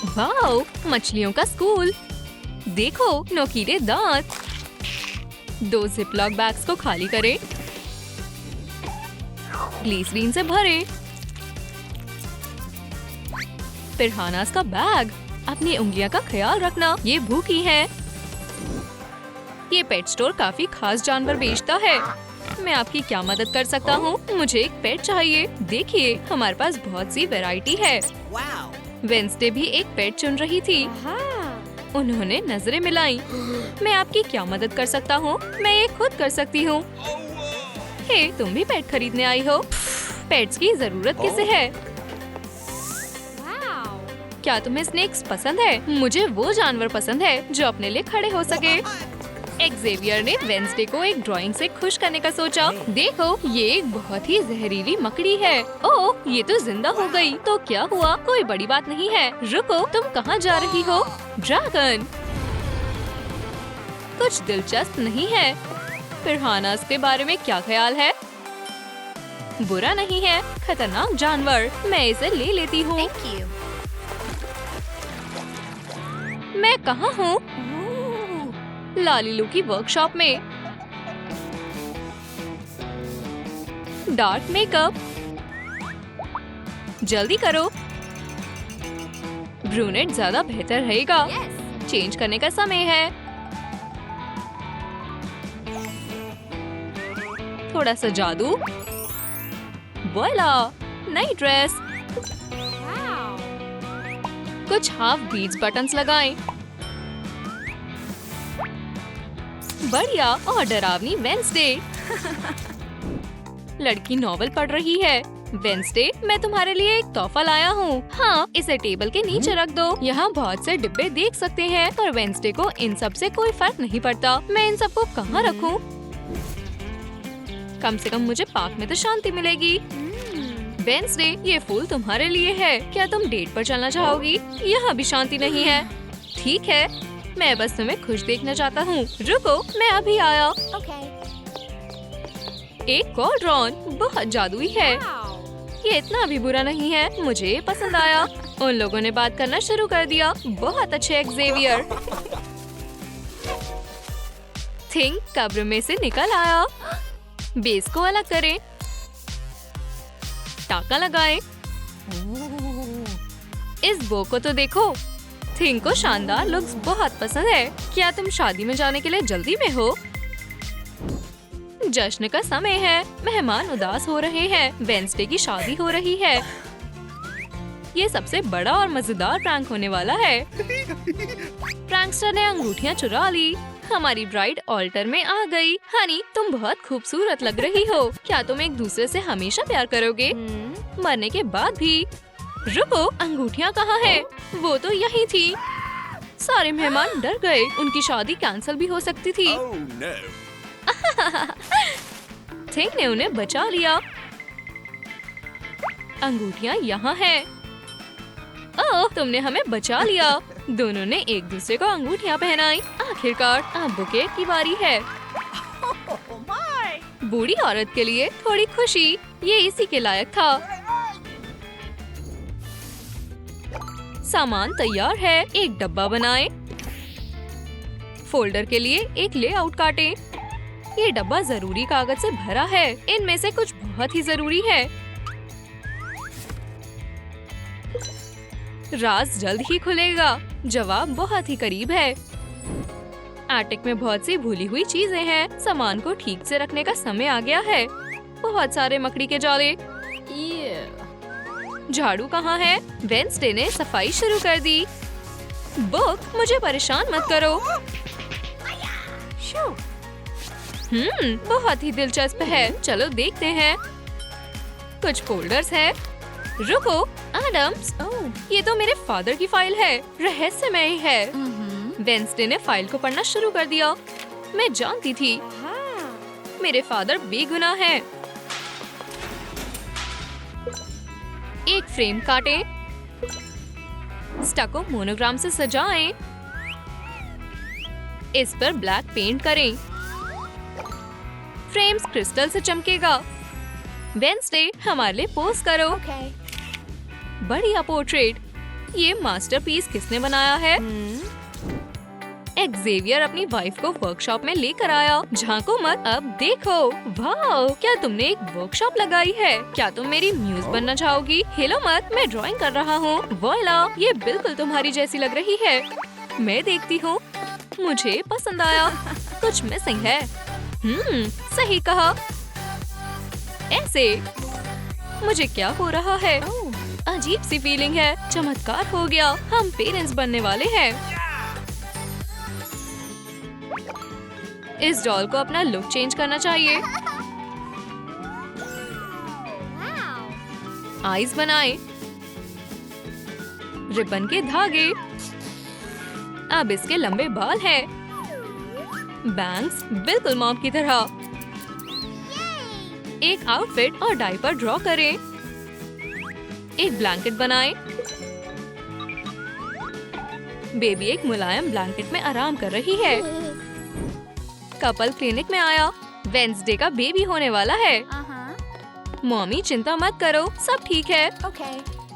Wow, मछलियों का school. देखो, नोकीले दांत। 2 जिपलॉक बैग्स को खाली करें, ग्लिसरीन से भरें। फिर हानास का बैग। अपनी उंगलियां का ख्याल रखना, ये भूखी है। ये पेट स्टोर काफी खास जानवर बेचता है। मैं आपकी क्या मदद कर सकता हूँ? मुझे एक पेट चाहिए। देखिए, हमारे पास बहुत सी वैरायटी है। वेंसडे भी एक पेट चुन रही थी। उन्होंने नजरें मिलाई। मैं आपकी क्या मदद कर सकता हूँ? मैं ये खुद कर सकती हूँ। हे, तुम भी पेट खरीदने आई हो? पेट्स की जरूरत किसे है? क्या तुम्हें स्नेक्स पसंद है? मुझे वो जानवर पसंद है जो अपने लिए खड़े हो सके। एक्सेवियर ने वेंसडे को एक ड्राइंग से खुश करने का सोचा। देखो, ये एक बहुत ही जहरीली मकड़ी है। ओह, ये तो जिंदा हो गई। तो क्या हुआ? कोई बड़ी बात नहीं है। रुको, तुम कहाँ जा रही हो? ड्रैगन। कुछ दिलचस्प नहीं है। फिर हानास के बारे में क्या ख्याल है? बुरा नहीं है, खतरनाक जानवर। मैं इसे ले लेती हूँ। मैं कहाँ हूँ? लालीलू की वर्कशॉप में। Dark makeup. जल्दी करो। ब्रूनेट ज्यादा बेहतर रहेगा। चेंज करने का समय है। थोड़ा सा जादू। वोइला, नई ड्रेस। कुछ हाफ बीट्स बटन्स लगाएं। बढ़िया और डरावनी वेंसडे। लड़की नॉवल पढ़ रही है। वेंसडे, मैं तुम्हारे लिए एक तोहफा लाया हूँ। हाँ, इसे टेबल के नीचे रख दो। यहाँ बहुत से डिब्बे देख सकते हैं, पर वेंसडे को इन सब से कोई फर्क नहीं पड़ता। मैं इन सबको कहाँ रखूँ? कम से कम मुझे पार्क में तो शांति मिलेगी। वेंसडे, ये फूल तुम्हारे लिए है। क्या तुम डेट पर चलना चाहोगी? यहाँ भी शांति नहीं है। ठीक है, मैं बस तुम्हें खुश देखना चाहता हूँ। रुको, मैं अभी आया। एक कॉर्ड्रॉन बहुत जादुई है। ये इतना भी बुरा नहीं है। मुझे ये पसंद आया। उन लोगों ने बात करना शुरू कर दिया। बहुत अच्छे एक्सेवियर। थिंक कब्र में से निकल आया। बेस को अलग करें। टाका लगाएं। इस बो को तो देखो। थिंक को शानदार लुक्स बहुत पसंद है। क्या तुम शादी में जाने के लिए जल्दी में हो? जश्न का समय है। मेहमान उदास हो रहे हैं। वेंसडे की शादी हो रही है। ये सबसे बड़ा और मजेदार प्रैंक होने वाला है। प्रैंकस्टर ने अंगूठियाँ चुरा ली। हमारी ब्राइड ऑल्टर में आ गई। हनी, तुम बहुत खूबसूरत लग रही हो। क्या तुम एक दूसरे से हमेशा प्यार करोगे? मरने के बाद भी? रुको, अंगूठियाँ कहाँ हैं? वो तो यही थी। सारे मेहमान डर गए। उनकी शादी कैंसिल भी हो सकती थी। थिंक ने उन्हें बचा लिया। अंगूठियाँ यहाँ हैं। ओह, तुमने हमें बचा लिया। दोनों ने एक दूसरे को अंगूठियाँ पहनाई। आखिरकार अब बुके की बारी है। बूढ़ी औरत के लिए थोड़ी खुशी, ये इसी के लायक था। सामान तैयार है। एक डब्बा बनाएं। फोल्डर के लिए एक लेआउट काटें। ये डब्बा जरूरी कागज से भरा है। इनमें से कुछ बहुत ही जरूरी है। राज जल्द ही खुलेगा। जवाब बहुत ही करीब है। एटिक में बहुत सी भूली हुई चीजें हैं। सामान को ठीक से रखने का समय आ गया है। बहुत सारे मकड़ी के जाले। झाड़ू कहाँ है? वेंसडे ने सफाई शुरू कर दी। बुक, मुझे परेशान मत करो। बहुत ही दिलचस्प है। चलो देखते हैं। कुछ फोल्डर्स हैं। रुको, एडम्स, ये तो मेरे फादर की फाइल है। रहस्यमय है। वेंसडे ने फाइल को पढ़ना शुरू कर दिया। मैं जानती थी। मेरे फादर बेगुनाह हैं। एक फ्रेम काटें। स्टको मोनोग्राम से सजाएं। इस पर ब्लैक पेंट करें। फ्रेम्स क्रिस्टल से चमकेगा। वेंसडे, हमारे लिए पोज करो। बढ़िया पोर्ट्रेट। ये मास्टरपीस किसने बनाया है? एक्सेवियर अपनी वाइफ को वर्कशॉप में लेकर आया। झांको मत, अब देखो। वाह, क्या तुमने एक वर्कशॉप लगाई है? क्या तुम मेरी म्यूज बनना चाहोगी? हिलो मत, मैं ड्राइंग कर रहा हूँ। वॉइला, ये बिल्कुल तुम्हारी जैसी लग रही है। मैं देखती हूँ। मुझे पसंद आया। कुछ मिसिंग है। सही कहा। ऐसे मुझे क्या हो रहा है? अजीब सी फीलिंग है। चमत्कार हो गया, हम पेरेंट्स बनने वाले हैं। इस डॉल को अपना लुक चेंज करना चाहिए। आईज बनाए, रिबन के धागे। अब इसके लंबे बाल हैं। बैंग्स बिल्कुल मॉम की तरह। एक आउटफिट और डायपर ड्रॉ करें। एक ब्लैंकेट बनाएं। बेबी एक मुलायम ब्लैंकेट में आराम कर रही है। कपल क्लिनिक में आया। वेंसडे का बेबी होने वाला है। मॉमी चिंता मत करो, सब ठीक है।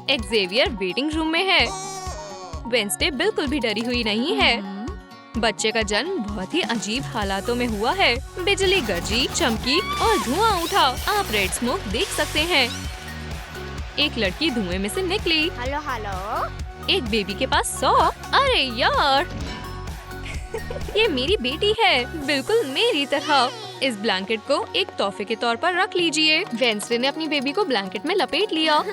एक्सेवियर वेटिंग रूम में है। वेंसडे बिल्कुल भी डरी हुई नहीं है। बच्चे का जन्म बहुत ही अजीब हालातों में हुआ है। बिजली गरजी, चमकी और धुआं उठा। आप रेड स्मोक देख सकते हैं। एक लड़की धुएं में से निकली। हेलो। एक बेबी के पास 100। अरे यार, ये मेरी बेटी है, बिल्कुल मेरी तरह। इस ब्लैंकेट को एक तोहफे के तौर पर रख लीजिए। वेंसडे ने अपनी बेबी को ब्लैंकेट में लपेट लिया।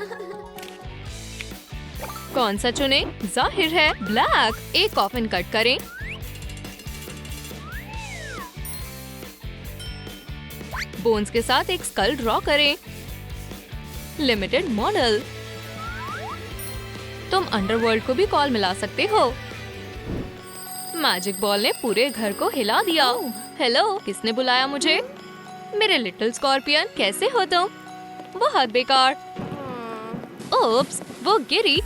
कौन सा चुने? जाहिर है ब्लैक। एक कॉफिन कट करें। बोन्स के साथ एक स्कल ड्रॉ करें। Limited model. तुम अंडरवर्ल्ड को भी कॉल मिला सकते हो। मैजिक बॉल ने पूरे घर को हिला दिया। हेलो, किसने बुलाया मुझे? मेरे लिटिल स्कॉर्पियन, कैसे हो तुम? बहुत बेकार। ओप्स, वो गिरी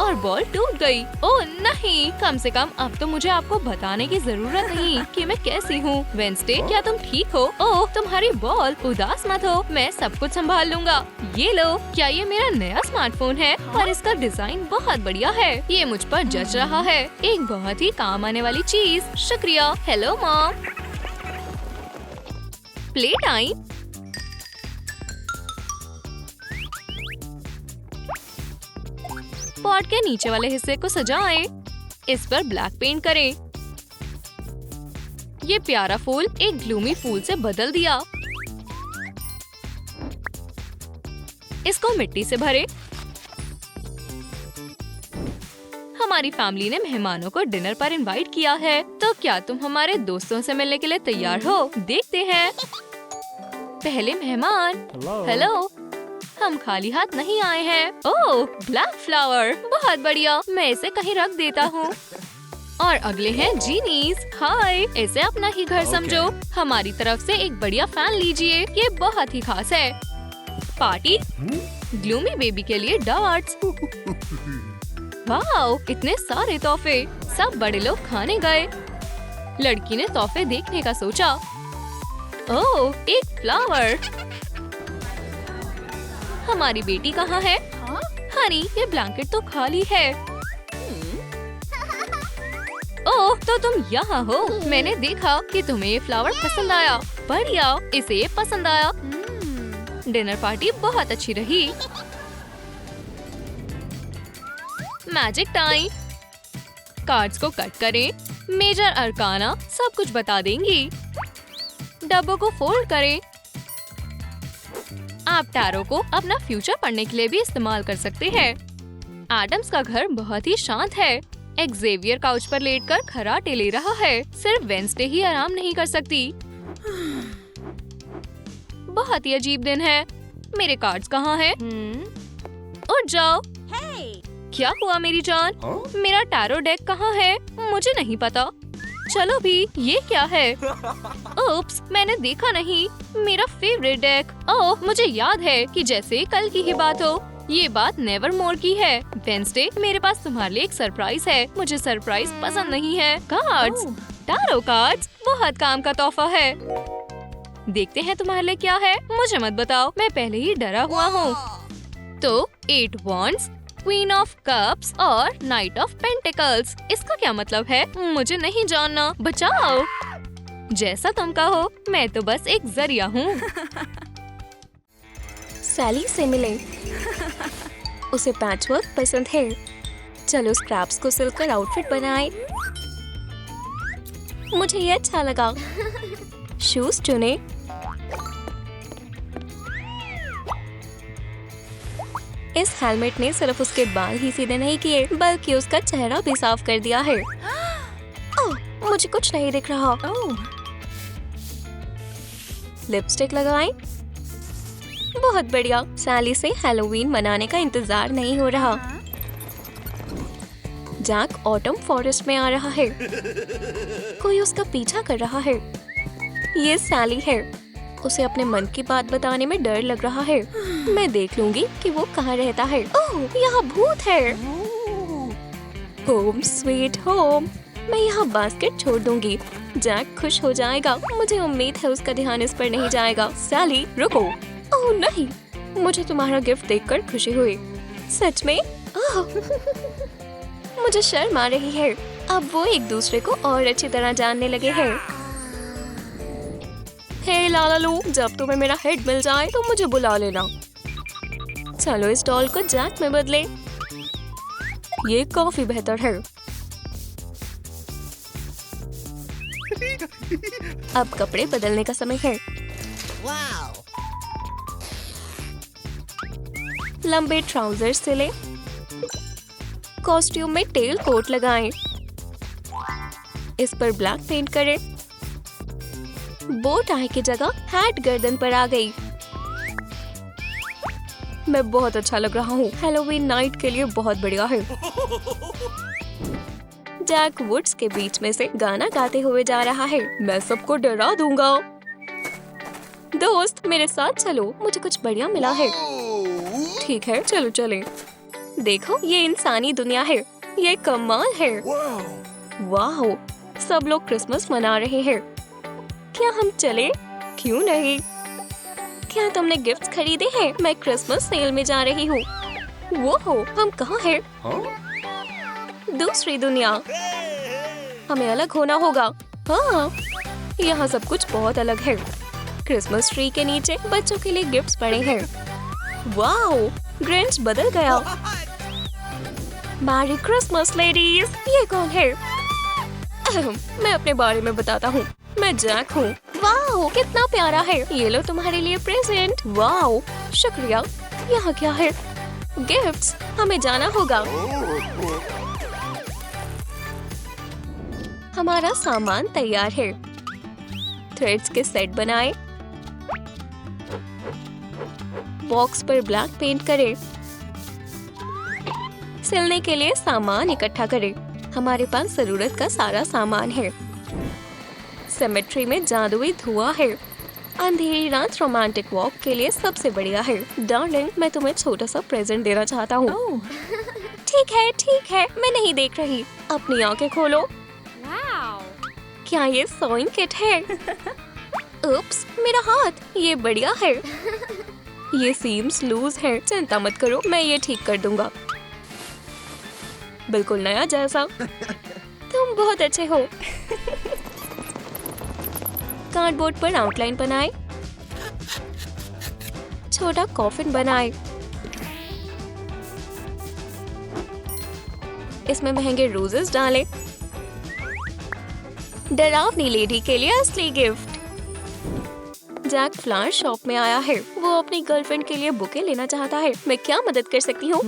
और बॉल टूट गई। ओह नहीं, कम से कम अब तो मुझे आपको बताने की जरूरत नहीं कि मैं कैसी हूँ। वेंसडे, क्या तुम ठीक हो? ओह, तुम्हारी बॉल। उदास मत हो, मैं सब कुछ संभाल लूंगा। ये लो। क्या ये मेरा नया स्मार्टफोन है? और इसका डिजाइन बहुत बढ़िया है। ये मुझ पर जच रहा है। एक बहुत ही काम आने वाली चीज। शुक्रिया। Hello mom. Play time. Pot के नीचे वाले हिस्से को सजाएं। इस पर ब्लैक पेंट करें। ये प्यारा फूल एक ग्लूमी फूल से बदल दिया। इसको मिट्टी से भरें। हमारी फैमिली ने मेहमानों को डिनर पर इनवाइट किया है, तो क्या तुम हमारे दोस्तों से मिलने के लिए तैयार हो? देखते हैं। पहले मेहमान। हेलो। हम खाली हाथ नहीं आए हैं। ओह, ब्लैक फ्लावर, बहुत बढ़िया। मैं इसे कहीं रख देता हूँ। और अगले हैं जीनीज। हाय, इसे अपना ही घर समझो। हमारी तरफ से एक बढ़िया फैन लीजिए, ये बहुत ही खास है। पार्टी। ग्लूमी बेबी के लिए डार्ट्स। वाओ, इतने सारे तोहफे। सब बड़े लोग खाने गए। लड़की ने तोहफे देखने का सोचा। ओह, एक फ्लावर। हमारी बेटी कहाँ है? हनी, ये ब्लैंकेट तो खाली है। ओह, तो तुम यहाँ हो। मैंने देखा कि तुम्हें ये फ्लावर पसंद आया। बढ़िया, इसे ये पसंद आया। डिनर पार्टी बहुत अच्छी रही। Magic time. कार्ड्स को कट करें। मेजर अरकाना सब कुछ बता देंगी। डब्बों को फोल्ड करें। आप टैरो को अपना फ्यूचर पढ़ने के लिए भी इस्तेमाल कर सकते हैं। एडम्स का घर बहुत ही शांत है। एक्सेवियर काउच पर लेटकर खर्राटे ले रहा है। सिर्फ वेंसडे ही आराम नहीं कर सकती। बहुत ही अजीब दिन है। मेरे कार्ड्स कहाँ हैं? उठ जाओ। क्या हुआ मेरी जान? मेरा टैरो डेक कहाँ है? मुझे नहीं पता। चलो भी, ये क्या है? ओप्स, मैंने देखा नहीं। मेरा फेवरेट डेक। ओह, मुझे याद है कि जैसे कल की ही बात हो। ये बात नेवर मोर की है। वेंसडे, मेरे पास तुम्हारे लिए एक सरप्राइज है। मुझे सरप्राइज पसंद नहीं है। कार्ड्स, टैरो कार्ड्स, बहुत काम का तोहफा है। देखते हैं तुम्हारे लिए क्या है। मुझे मत बताओ, मैं पहले ही डरा हुआ हूँ। तो 8 वॉन्ड्स, क्वीन ऑफ कप्स और नाइट ऑफ पेंटिकल्स। इसका क्या मतलब है? मुझे नहीं जानना, बचाओ। जैसा तुम कहो, मैं तो बस एक जरिया हूँ। सैली से मिले। उसे पैचवर्क पसंद है। चलो स्क्रैप्स को सिलकर आउटफिट बनाए। मुझे ये अच्छा लगा। शूज चुने। इस हेलमेट ने सिर्फ उसके बाल ही सीधे नहीं किए, बल्कि उसका चेहरा भी साफ कर दिया है। ओह, मुझे कुछ नहीं दिख रहा। लिपस्टिक लगाएं। बहुत बढ़िया। सैली से हैलोवीन मनाने का इंतजार नहीं हो रहा। जैक ऑटम फॉरेस्ट में आ रहा है। कोई उसका पीछा कर रहा है। ये सैली है। उसे अपने मन की बात बताने में डर लग रहा है। मैं देख लूंगी कि वो कहाँ रहता है। ओह, यहाँ भूत है। Home sweet home. मैं यहाँ बास्केट छोड़ दूंगी। जैक खुश हो जाएगा। मुझे उम्मीद है उसका ध्यान इस पर नहीं जाएगा। सैली रुको। ओह नहीं, मुझे तुम्हारा गिफ्ट देखकर खुशी हुई। सच में? ओह, मुझे शर्म आ रही है। अब वो एक दूसरे को और अच्छी तरह जानने लगे हैं। हे लालालू, जब तुम्हें मेरा हेड मिल जाए तो मुझे बुला लेना। चलो इस डॉल को जैक में बदले। ये काफी बेहतर है। अब कपड़े बदलने का समय है। लंबे ट्राउजर सिले। कॉस्ट्यूम में टेल कोट लगाएं। इस पर ब्लैक पेंट करें। बो टाई की जगह हैट गर्दन पर आ गई। मैं बहुत अच्छा लग रहा हूँ। हैलोवीन नाइट के लिए बहुत बढ़िया है। जैक वुड्स के बीच में से गाना गाते हुए जा रहा है। मैं सबको डरा दूंगा। दोस्त मेरे साथ चलो, मुझे कुछ बढ़िया मिला है। ठीक है, चलो चलें। देखो, ये इंसानी दुनिया है। ये कमाल है। वाह, सब लोग क्रिसमस मना रहे हैं। क्या हम चलें? क्यों नहीं? क्या तुमने गिफ्ट्स खरीदे हैं? मैं क्रिसमस सेल में जा रही हूँ। वो हो, हम कहाँ हैं? दूसरी दुनिया। हमें अलग होना होगा। हाँ, यहाँ सब कुछ बहुत अलग है। क्रिसमस ट्री के नीचे बच्चों के लिए गिफ्ट्स पड़े हैं। वाओ, ग्रिंच बदल गया। Merry Christmas ladies. ये कौन है? मैं अपने बारे में बताता हूँ। मैं जैक हूँ। वाओ, कितना प्यारा है। ये लो तुम्हारे लिए प्रेजेंट। वाओ, शुक्रिया। यहाँ क्या है? गिफ्ट्स। हमें जाना होगा। हमारा सामान तैयार है। थ्रेड्स के सेट बनाएं। बॉक्स पर ब्लैक पेंट करें। सिलने के लिए सामान इकट्ठा करें। हमारे पास जरूरत का सारा सामान है। सेमेट्री में जादुई धुआं है। अंधेरी रात रोमांटिक वॉक के लिए सबसे बढ़िया है। डार्लिंग, मैं तुम्हें छोटा सा प्रेजेंट देना चाहता हूँ। ठीक है, मैं नहीं देख रही। अपनी आंखें खोलो। क्या ये सोइंग किट है? उप्स, मेरा हाथ। ये बढ़िया है। ये सीम्स लूज है। चिंता मत करो, मैं ये ठीक कर दूंगा। बिल्कुल नया जैसा। तुम बहुत अच्छे हो। कार्डबोर्ड पर आउटलाइन बनाए। छोटा कॉफिन बनाए। इसमें महंगे रोजेस डालें। डरावनी लेडी के लिए असली गिफ्ट। जैक फ्लावर शॉप में आया है। वो अपनी गर्लफ्रेंड के लिए बुके लेना चाहता है। मैं क्या मदद कर सकती हूँ?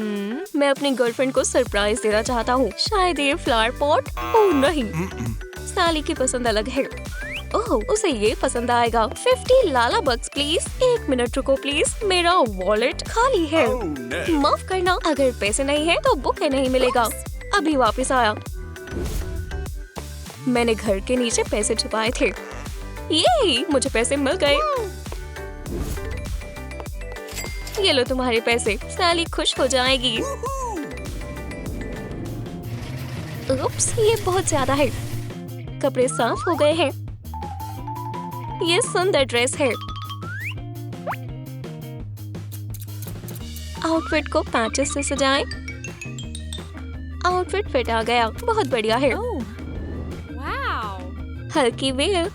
मैं अपनी गर्लफ्रेंड को सरप्राइज देना चाहता हूँ। शायद ये फ्लावर पॉट। ओह नहीं, सैली की पसंद अलग है। ओह, उसे ये पसंद आएगा। 50 लाला बग्स प्लीज। 1 मिनट रुको प्लीज, मेरा वॉलेट खाली है। माफ करना, अगर पैसे नहीं है तो बुके नहीं मिलेगा। अभी वापस आया। मैंने घर के नीचे पैसे छुपाए थे। ये मुझे पैसे मिल गए। ये लो तुम्हारे पैसे। सैली खुश हो जाएगी। उप्स, ये बहुत ज्यादा है। कपड़े साफ हो गए हैं। ये सुंदर ड्रेस है। आउटफिट को पैचेस से सजाएं। आउटफिट फिट आ गया, बहुत बढ़िया है। हल्की वेल,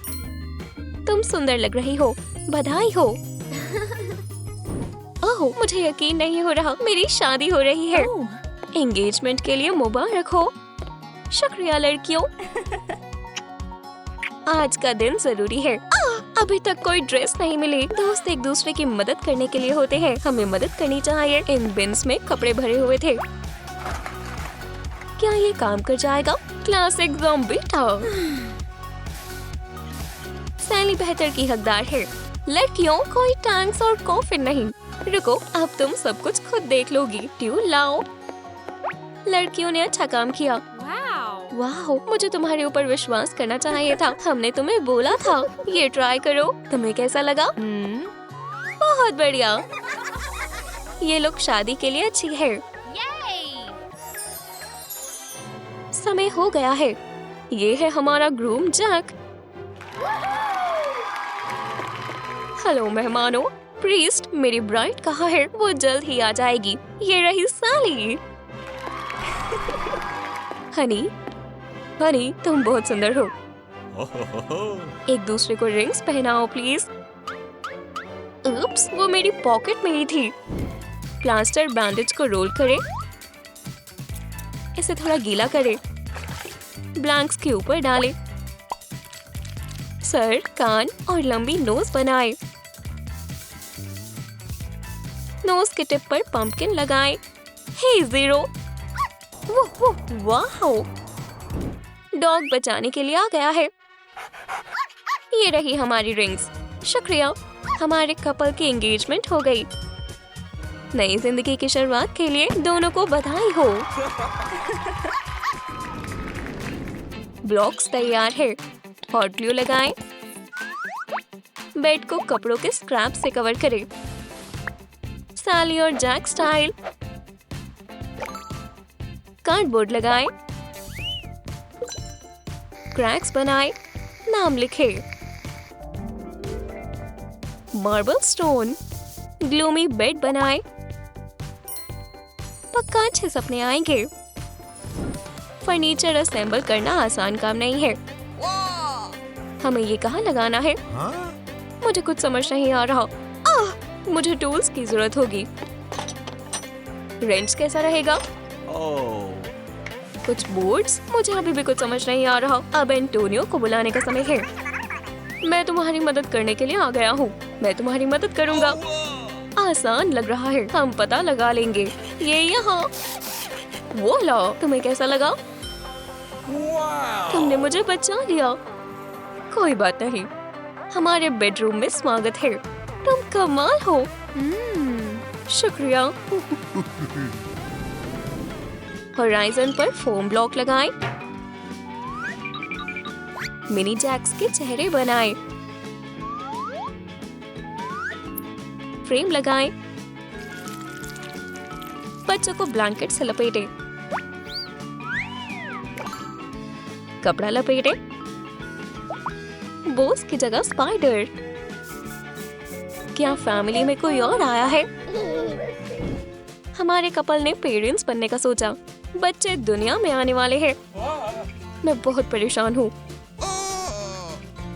तुम सुंदर लग रही हो, बधाई हो। ओह, मुझे यकीन नहीं हो रहा, मेरी शादी हो रही है। एंगेजमेंट के लिए मुबारक हो। शुक्रिया लड़कियों। आज का दिन जरूरी है। अभी तक कोई ड्रेस नहीं मिली। दोस्त एक दूसरे की मदद करने के लिए होते हैं, हमें मदद करनी चाहिए। इन बिन्स में कपड़े भरे हुए थे, क्या ये काम कर जाएगा? क्लासिक ज़ॉम्बीटा। सैली बेहतर की हकदार है। लड़कियों, कोई टैंक्स और कॉफिन नहीं। रुको, अब तुम सब कुछ खुद देख लोगी। ट्यूल लाओ। लड़कियों ने अच्छा काम किया। वाह, मुझे तुम्हारे ऊपर विश्वास करना चाहिए था। हमने तुम्हें बोला था। ये ट्राई करो, तुम्हें कैसा लगा? बहुत बढ़िया। ये लुक शादी के लिए अच्छी है। समय हो गया है। ये है हमारा ग्रूम जैक। हेलो मेहमानों। प्रीस्ट, मेरी ब्राइड कहाँ है? वो जल्द ही आ जाएगी। ये रही सैली। हनी, हनी, तुम बहुत सुंदर हो। एक दूसरे को रिंग्स पहनाओ प्लीज। उप्स, वो मेरी पॉकेट में ही थी। प्लास्टर बैंडेज को रोल करें, इसे थोड़ा गीला करें, ब्लैंक्स के ऊपर डालें, सर, कान और लंबी नोज बनाएं। नोज के टिप पर पंपकिन लगाएं। हे ज़ीरो, वाह, डॉग बचाने के लिए आ गया है। ये रही हमारी रिंग्स। शुक्रिया, हमारे कपल की एंगेजमेंट हो गई। नई जिंदगी की शुरुआत के लिए दोनों को बधाई हो। ब्लॉक्स तैयार है। हॉट ग्लू लगाएं। बेड को कपड़ों के स्क्रैप से कवर करें। सैली और जैक स्टाइल। कार्डबोर्ड लगाएं। क्रैक्स बनाएं। नाम लिखें। Marble stone. ग्लूमी बेड बनाएं। पक्का अच्छे सपने आएंगे। फर्नीचर असेंबल करना आसान काम नहीं है। हमें ये कहाँ लगाना है? मुझे कुछ समझ नहीं आ रहा। मुझे टूल्स की जरूरत होगी। रेंच कैसा रहेगा? कुछ बोर्ड्स? मुझे अभी भी कुछ समझ नहीं आ रहा। अब एंटोनियो को बुलाने का समय है। मैं तुम्हारी मदद करने के लिए आ गया हूँ। मैं तुम्हारी मदद करूँगा। आसान लग रहा है, हम पता लगा लेंगे। ये यहाँ। वो लो, तुम्हें कैसा लगा? तुमने मुझे बचा लिया। कोई बात नहीं, हमारे बेडरूम में स्वागत है। तुम कमाल हो। शुक्रिया। होराइजन पर फोम ब्लॉक लगाएं। मिनी जैक्स के चेहरे बनाएं। फ्रेम लगाएं। बच्चों को ब्लैंकेट से लपेटें। कपड़ा लपेटें। बोस की जगह स्पाइडर। क्या फैमिली में कोई और आया है? हमारे कपल ने पेरेंट्स बनने का सोचा। बच्चे दुनिया में आने वाले हैं। मैं बहुत परेशान हूँ।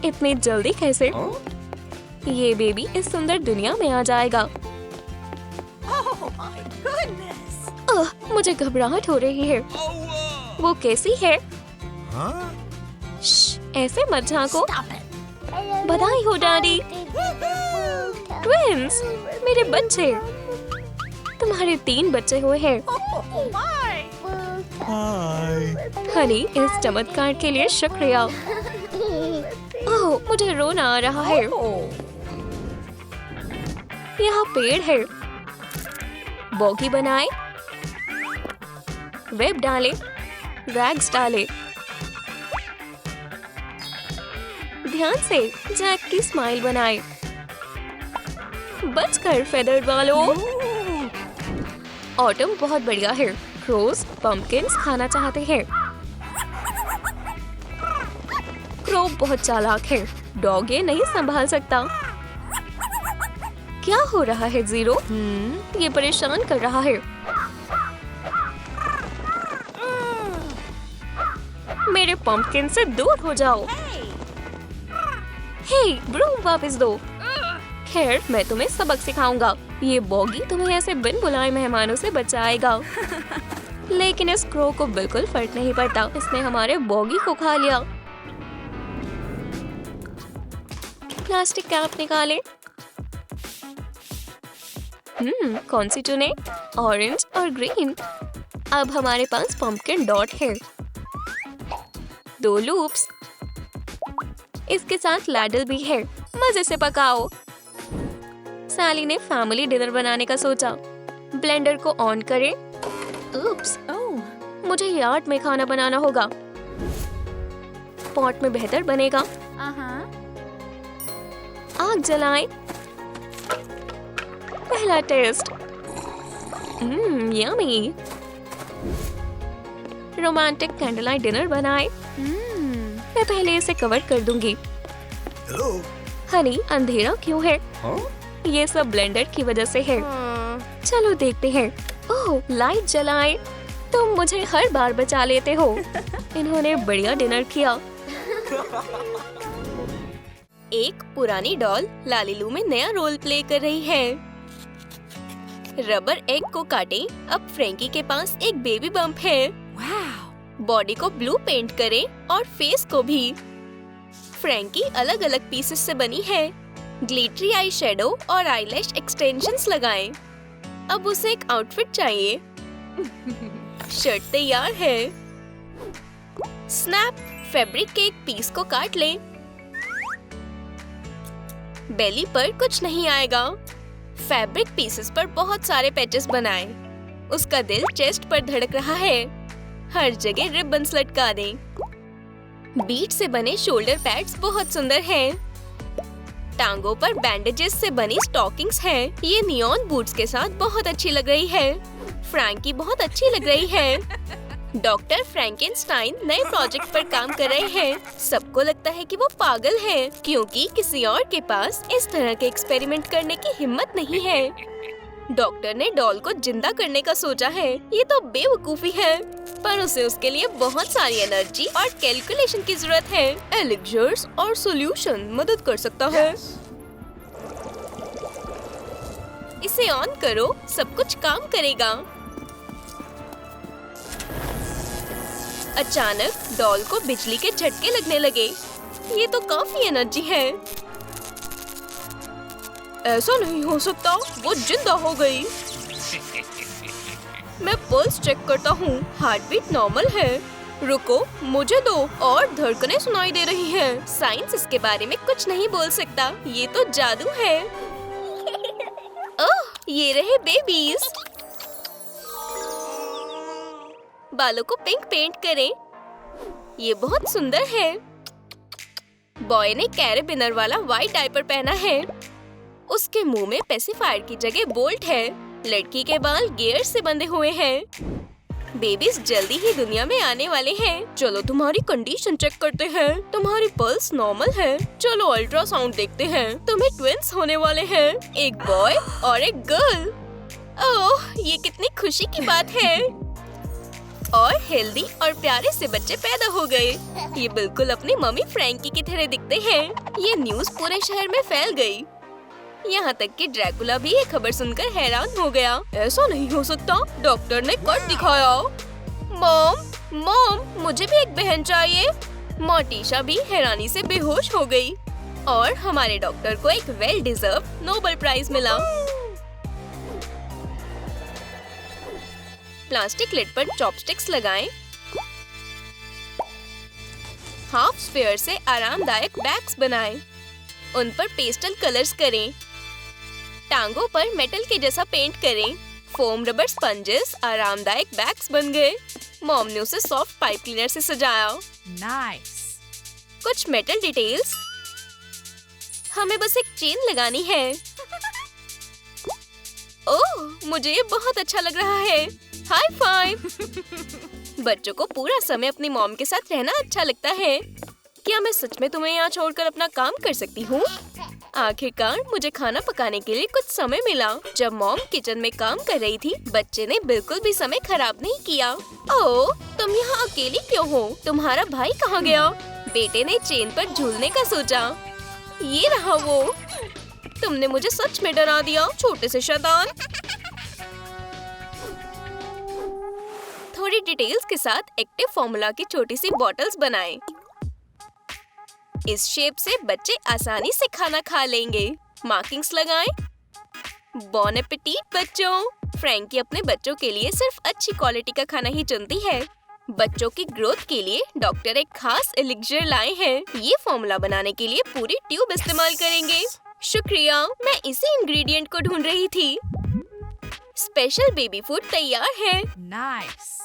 इतनी जल्दी कैसे? ये बेबी इस सुंदर दुनिया में आ जाएगा। मुझे घबराहट हो रही है। वो कैसी है? ऐसे मत झांको। बधाई हो डैडी। ट्विंस, मेरे बच्चे। तुम्हारे 3 बच्चे हुए हैं। हनी, इस चमत्कार के लिए शुक्रिया। ओह, मुझे रोना आ रहा है। यहाँ पेड़ है। बॉगी बनाए। वेब डाले। रैग्स डाले। ध्यान से जैक की स्माइल बनाए। बचकर फेदर वालों। ऑटम बहुत बढ़िया है। क्रोस पंपकिन्स खाना चाहते हैं। क्रो बहुत चालाक है। डॉग ये नहीं संभाल सकता। क्या हो रहा है ज़ीरो? ये परेशान कर रहा है। मेरे पंपकिन से दूर हो जाओ। हे ब्रूम वापस दो। खैर मैं तुम्हें सबक सिखाऊंगा। ये बॉगी तुम्हें ऐसे बिन बुलाए मेहमानों से बचाएगा। लेकिन इस क्रो को बिल्कुल फर्क नहीं पड़ता, इसने हमारे बॉगी को खा लिया। प्लास्टिक कैप निकाले। कौन सी चुने? ऑरेंज और ग्रीन। अब हमारे पास पंपकिन डॉट है। 2 लूप्स। इसके साथ लैडल भी है। मजे से पकाओ। सैली ने फैमिली डिनर बनाने का सोचा। ब्लेंडर को ऑन करें। उप्स, मुझे यार्ड में खाना बनाना होगा। पॉट में बेहतर बनेगा। आग जलाएं। पहला taste. Yummy. Romantic candle light dinner बनाएं। मैं पहले इसे कवर कर दूंगी। हनी, अंधेरा क्यों है? ये सब ब्लेंडर की वजह से है। चलो देखते हैं। ओह, लाइट जलाएं। तुम मुझे हर बार बचा लेते हो। इन्होंने बढ़िया डिनर किया। एक पुरानी डॉल लालीलू में नया रोल प्ले कर रही है। रबर एग को काटें। अब फ्रैंकी के पास एक बेबी बम्प है। बॉडी को ब्लू पेंट करें और फेस को भी। फ्रैंकी अलग अलग पीसेस से बनी है। ग्लिटरी आई शेडो और आईलैश एक्सटेंशंस लगाएं। अब उसे एक आउटफिट चाहिए। शर्ट तैयार है। स्नैप, फैब्रिक के एक पीस को काट लें। बेली पर कुछ नहीं आएगा। फैब्रिक पीसेस पर बहुत सारे पैचेस बनाएं। उसका दिल चेस्ट पर धड़क रहा है। हर जगह रिबन्स लटका दें। बीट से बने शोल्डर पैड्स बहुत सुंदर हैं। टांगों पर बैंडेजेस से बनी स्टॉकिंग्स हैं। ये नियॉन बूट्स के साथ बहुत अच्छी लग रही है। फ्रैंकी बहुत अच्छी लग रही है। डॉक्टर फ्रैंकेनस्टाइन नए प्रोजेक्ट पर काम कर रहे हैं। सबको लगता है कि वो पागल हैं, क्योंकि किसी और के पास इस तरह के एक्सपेरिमेंट करने की हिम्मत नहीं है। डॉक्टर ने डॉल को जिंदा करने का सोचा है। ये तो बेवकूफी है, पर उसे उसके लिए बहुत सारी एनर्जी और कैलकुलेशन की जरूरत है। एलिक्सर्स और सॉल्यूशन मदद कर सकता है। इसे ऑन करो, सब कुछ काम करेगा। अचानक डॉल को बिजली के झटके लगने लगे। ये तो काफी एनर्जी है। ऐसा नहीं हो सकता, वो जिंदा हो गई। मैं पल्स चेक करता हूँ। हार्ट बीट नॉर्मल है। रुको, मुझे दो। और धड़कनें सुनाई दे रही हैं। साइंस इसके बारे में कुछ नहीं बोल सकता। ये तो जादू है। ओह, ये रहे बेबीज। बालों को पिंक पेंट करें। ये बहुत सुंदर है। बॉय ने कैरेबिनर वाला व्हाइट डायपर पहना है। उसके मुंह में पेसिफायर की जगह बोल्ट है। लड़की के बाल गियर से बंधे हुए हैं। बेबीज जल्दी ही दुनिया में आने वाले हैं। चलो तुम्हारी कंडीशन चेक करते हैं। तुम्हारी पल्स नॉर्मल है। चलो अल्ट्रासाउंड देखते हैं। तुम्हें ट्विंस होने वाले हैं, एक बॉय और एक गर्ल। ओह, ये कितनी खुशी की बात है। और हेल्दी और प्यारे से बच्चे पैदा हो गए। ये बिल्कुल अपनी मम्मी फ्रैंकी की तरह दिखते हैं। ये न्यूज़ पूरे शहर में फैल गई। यहाँ तक कि ड्रैकुला भी ये खबर सुनकर हैरान हो गया। ऐसा नहीं हो सकता, डॉक्टर ने कट दिखाया। मॉम, मुझे भी एक बहन चाहिए। मोटिशा भी हैरानी से बेहोश हो गई। और हमारे डॉक्टर को एक वेल डिजर्व नोबेल प्राइज मिला। प्लास्टिक लिड पर चॉपस्टिक्स लगाएं। हाफ स्फीयर से आरामदायक बैग्स बनाएं। उन पर पेस्टल कलर्स करें। टांगों पर मेटल के जैसा पेंट करें। फोम रबर स्पंजेस आरामदायक बैग्स बन गए। मॉम ने उसे सॉफ्ट पाइप क्लीनर से सजाया। नाइस। कुछ मेटल डिटेल्स। हमें बस एक चेन लगानी है। ओह, मुझे ये बहुत अच्छा लग रहा है। High five. बच्चों को पूरा समय अपनी मॉम के साथ रहना अच्छा लगता है। क्या मैं सच में तुम्हें यहाँ छोड़कर अपना काम कर सकती हूँ? आखिरकार मुझे खाना पकाने के लिए कुछ समय मिला। जब मॉम किचन में काम कर रही थी, बच्चे ने बिल्कुल भी समय खराब नहीं किया। ओह, तुम यहाँ अकेली क्यों हो? तुम्हारा भाई कहाँ गया? बेटे ने चेन पर झूलने का सोचा। ये रहा वो। तुमने मुझे सच में डरा दिया, छोटे से शैतान। थोड़ी डिटेल्स के साथ एक्टिव फॉर्मूला की छोटी सी बॉटल्स बनाएं। इस शेप से बच्चे आसानी से खाना खा लेंगे। मार्किंग्स लगाएं। बॉन एपेटीट बच्चों। फ्रैंकी अपने बच्चों के लिए सिर्फ अच्छी क्वालिटी का खाना ही चुनती है। बच्चों की ग्रोथ के लिए डॉक्टर एक खास एलिक्सिर लाए हैं। ये फॉर्मूला बनाने के लिए पूरी ट्यूब इस्तेमाल करेंगे। शुक्रिया, मैं इसी इंग्रेडिएंट को ढूंढ रही थी। स्पेशल बेबी फूड तैयार है। नाइस।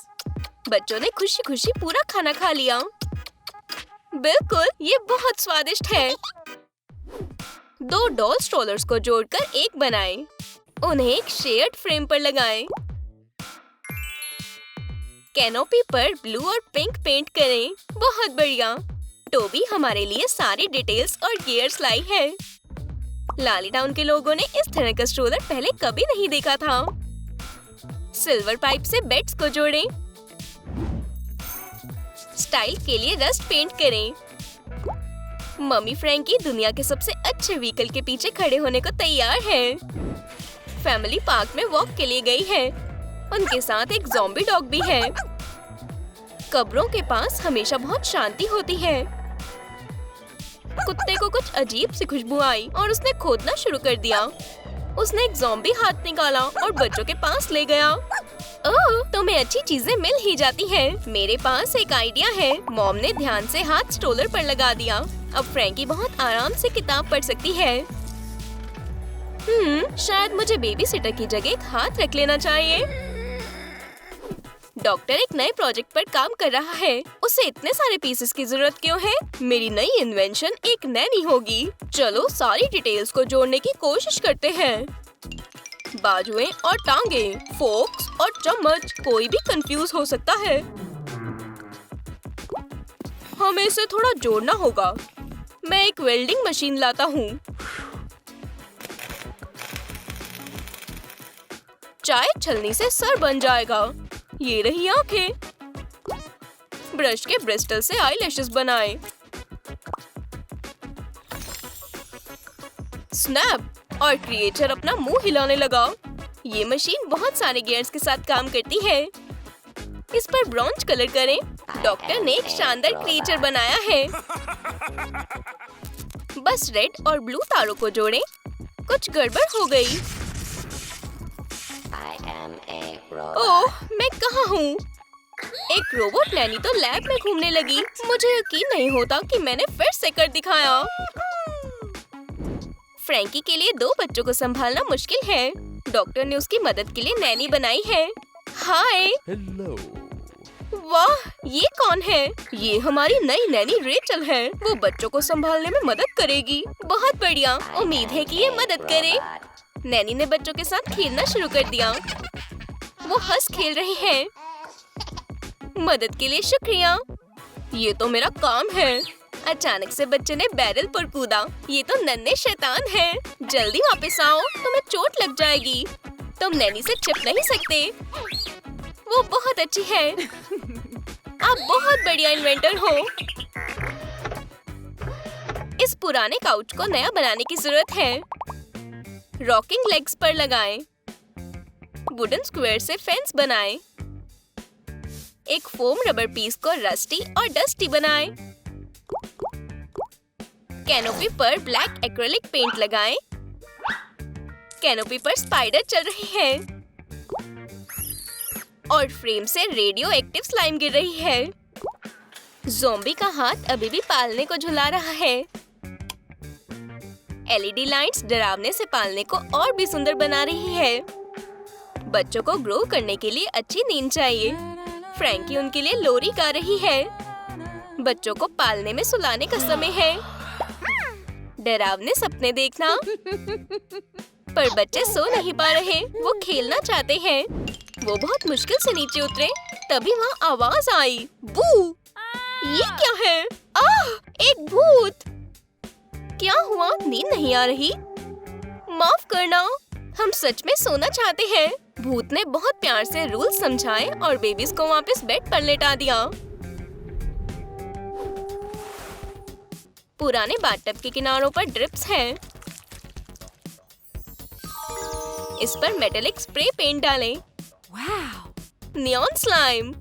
बच्चों ने खुशी खुशी पूरा खाना खा लिया। बिल्कुल, ये बहुत स्वादिष्ट है। 2 डॉल स्ट्रोलर्स को जोड़कर एक बनाएं। उन्हें एक शेयर्ड फ्रेम पर लगाएं। कैनोपी पर ब्लू और पिंक पेंट करें। बहुत बढ़िया। टोबी हमारे लिए सारी डिटेल्स और गियर्स लाई है। लाली टाउन के लोगों ने इस तरह का स्ट्रोलर पहले कभी नहीं देखा था। सिल्वर पाइप से बेड्स को जोड़ें। स्टाइल के लिए रस्ट पेंट करें। मम्मी फ्रैंकी दुनिया के सबसे अच्छे व्हीकल के पीछे खड़े होने को तैयार है। फैमिली पार्क में वॉक के लिए गई है। उनके साथ एक ज़ॉम्बी डॉग भी है। कब्रों के पास हमेशा बहुत शांति होती है। कुत्ते को कुछ अजीब सी खुशबू आई और उसने खोदना शुरू कर दिया। उसने एक ज़ॉम्बी हाथ निकाला और बच्चों के पास ले गया। ओह, तुम्हें अच्छी चीजें मिल ही जाती हैं। मेरे पास एक आइडिया है। मॉम ने ध्यान से हाथ स्ट्रोलर पर लगा दिया। अब फ्रैंकी बहुत आराम से किताब पढ़ सकती है। शायद मुझे बेबी सिटर की जगह एक हाथ रख लेना चाहिए। डॉक्टर एक नए प्रोजेक्ट पर काम कर रहा है। उसे इतने सारे पीसेस की जरूरत क्यों है? मेरी नई इन्वेंशन एक नैनी होगी। चलो सारी डिटेल्स को जोड़ने की कोशिश करते हैं। बाजुएं और टांगे, फोर्क्स और चम्मच, कोई भी कंफ्यूज हो सकता है। हमें इसे थोड़ा जोड़ना होगा। मैं एक वेल्डिंग मशीन लाता हूँ। चाय छलनी से सर बन जाएगा। ये रही आंखें। ब्रश के ब्रिस्टल से आईलैशेस बनाएं। स्नैप, और क्रिएचर अपना मुंह हिलाने लगा। ये मशीन बहुत सारे गियर्स के साथ काम करती है। इस पर ब्रॉन्ज कलर करें। डॉक्टर ने एक शानदार क्रिएचर बनाया है। बस रेड और ब्लू तारों को जोड़ें। कुछ गड़बड़ हो गई। ओह, मैं कहाँ हूँ? एक रोबोट नैनी तो लैब में घूमने लगी। मुझे यकीन नहीं होता कि मैंने फिर से कर दिखाया। फ्रैंकी के लिए 2 बच्चों को संभालना मुश्किल है। डॉक्टर ने उसकी मदद के लिए नैनी बनाई है। हाय। हेलो। वाह, ये कौन है? ये हमारी नई नैनी रेचल है। वो बच्चों को संभालने में मदद करेगी। बहुत बढ़िया, उम्मीद है कि ये मदद करे। नैनी ने बच्चों के साथ खेलना शुरू कर दिया। वो हंस खेल रहे हैं। मदद के लिए शुक्रिया। ये तो मेरा काम है। अचानक से बच्चे ने बैरल पर कूदा। ये तो नन्हे शैतान हैं। जल्दी वापस आओ, तुम्हें चोट लग जाएगी। तुम नैनी से छिप नहीं सकते। वो बहुत अच्छी है। आप बहुत बढ़िया इन्वेंटर हो। इस पुराने काउच को नया बनाने की जरूरत है। रॉकिंग लेग्स पर लगाएं। वुडन स्क्वायर से फेंस बनाएं। एक फोम रबर पीस को रस्टी और डस्टी बनाएं। कैनोपी पर ब्लैक एक्रिलिक पेंट लगाएं। कैनोपी पर स्पाइडर चल रहे हैं और फ्रेम से रेडियो एक्टिव स्लाइम गिर रही है। ज़ॉम्बी का हाथ अभी भी पालने को झुला रहा है। एलईडी लाइट्स डरावने से पालने को और भी सुंदर बना रही है। बच्चों को ग्रो करने के लिए अच्छी नींद चाहिए। फ्रैंकी उनके लिए लोरी गा रही है। बच्चों को पालने में सुलाने का समय है। डरावने सपने देखना। पर बच्चे सो नहीं पा रहे। वो खेलना चाहते हैं। वो बहुत मुश्किल से नीचे उतरे। तभी वहाँ आवाज आई। बू! ये क्या है? आह! एक भूत! क्या हुआ? नींद नहीं आ रही? माफ करना, हम सच में सोना चाहते हैं। भूत ने बहुत प्यार से रूल समझाए और बेबीज को वापस बेड पर लेटा दिया। पुराने बाथटब के किनारों पर ड्रिप्स हैं। इस पर मेटालिक स्प्रे पेंट डालें। Neon slime.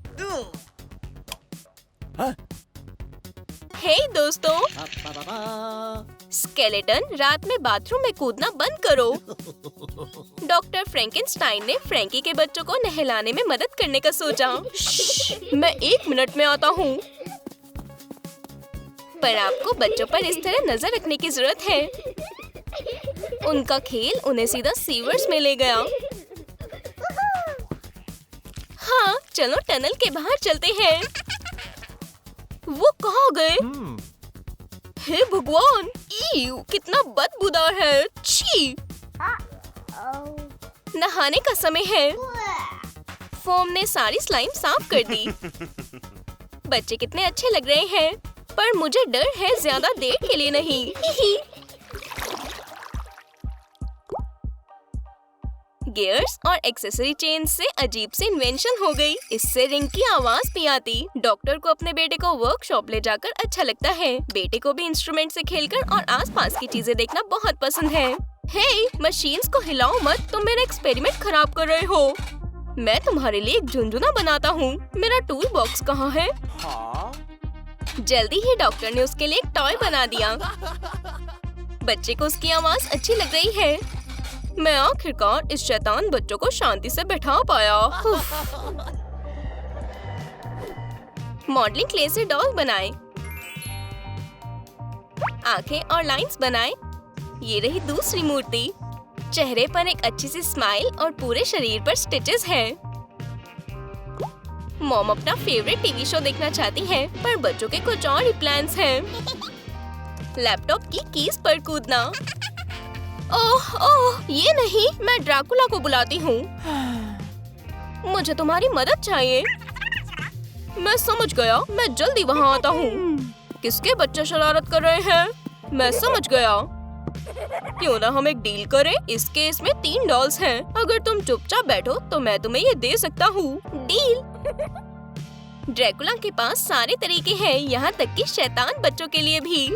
हे दोस्तों, स्केलेटन, रात में बाथरूम में कूदना बंद करो। डॉक्टर फ्रैंकेनस्टाइन ने फ्रैंकी के बच्चों को नहलाने में मदद करने का सोचा। मैं 1 मिनट में आता हूँ। पर आपको बच्चों पर इस तरह नजर रखने की जरूरत है। उनका खेल उन्हें सीधा सीवर्स में ले गया। हाँ, चलो टनल के बाहर चलते हैं। वो कहाँ गए? हे भगवान, कितना बदबूदार है। छी! नहाने का समय है। फोम ने सारी स्लाइम साफ कर दी। बच्चे कितने अच्छे लग रहे हैं, पर मुझे डर है ज्यादा देर के लिए नहीं। गियर्स और एक्सेसरी चेन से अजीब सी इन्वेंशन हो गई। इससे रिंग की आवाज भी आती। डॉक्टर को अपने बेटे को वर्कशॉप ले जाकर अच्छा लगता है। बेटे को भी इंस्ट्रूमेंट से खेलकर और आसपास की चीजें देखना बहुत पसंद है। हे, मशीन्स को हिलाओ मत, तुम मेरा एक्सपेरिमेंट खराब कर रहे हो। मैं तुम्हारे लिए एक झुनझुना बनाता हूँ। मेरा टूल बॉक्स कहाँ है? जल्दी ही डॉक्टर ने उसके लिए एक टॉय बना दिया। बच्चे को उसकी आवाज अच्छी लग रही है। मैं आखिरकार इस शैतान बच्चों को शांति से बैठा पाया। मॉडलिंग क्ले से डॉल बनाए। आंखें और लाइंस बनाए। ये रही दूसरी मूर्ति। चेहरे पर एक अच्छी सी स्माइल और पूरे शरीर पर स्टिचेस हैं। मॉम अपना फेवरेट टीवी शो देखना चाहती है, पर बच्चों के कुछ और ही प्लान्स हैं। लैपटॉप की कीज पर कूदना। ओह, ये नहीं, मैं ड्रैकुला को बुलाती हूँ। मुझे तुम्हारी मदद चाहिए। मैं समझ गया, मैं जल्दी वहाँ आता हूँ। किसके बच्चे शरारत कर रहे हैं? मैं समझ गया। क्यों ना हम एक डील करें? इस केस में 3 डॉल्स हैं। अगर तुम चुपचाप बैठो तो मैं तुम्हें ये दे सकता हूँ। डील। ड्रैकुला के पास सारे तरीके हैं, यहाँ तक कि शैतान बच्चों के लिए भी।